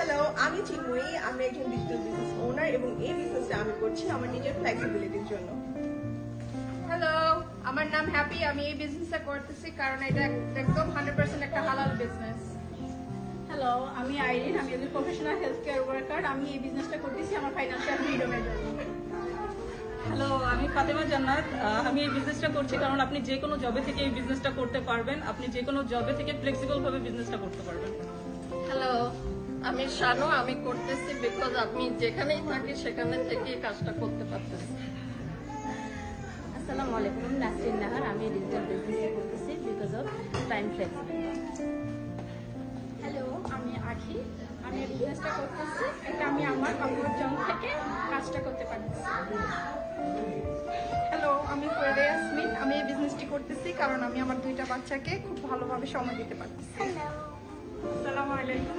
Hello, আমি চিন্ময়ী। আমি একজন ডিজিটাল বিজনেস ওনার এবং এই বিজনেসটা আমি করছি আমার নিজের ফ্লেক্সিবিলিটির জন্য। হ্যালো, আমার নাম হ্যাপি। আমি এই বিজনেসটা করতেছি কারণ এটা একদম 100% একটা হালাল বিজনেস। হ্যালো, আমি আইরিন। আমি একজন প্রফেশনাল হেলথ কেয়ার ওয়ার্কার। আমি এই বিজনেসটা করতেছি আমার ফাইন্যান্সিয়াল ফ্রিডমের জন্য। হ্যালো, আমি ফাতেমা জান্নাত। আমি এই বিজনেসটা করছি কারণ আপনি যে কোনো জবে থেকে এই বিজনেসটা করতে পারবেন। আপনি যে কোনো জবে থেকে ফ্লেক্সিবল ভাবে বিজনেসটা করতে পারবেন। হ্যালো, আমি শানু। আমি করতেছি বিকজ আমি যেখানেই থাকি সেখানে থেকে কাজটা করতে পারতেছি। আসসালামু আলাইকুম, নাসরিন নাহার। আমি ডিজিটাল বিজনেস করতেছি because of time flexibility. Hello, আমি আখি। আমি এই বিজনেসটা করতেছি এটা আমি আমার কমফোর্ট জোন থেকে কাজটা করতে পারতেছি। হ্যালো, আমি ফরিদা ইয়াসমিন। আমি এই বিজনেসটি করতেছি কারণ আমি আমার 2টা বাচ্চাকে খুব ভালোভাবে সময় দিতে পারতেছি। আসসালামু আলাইকুম।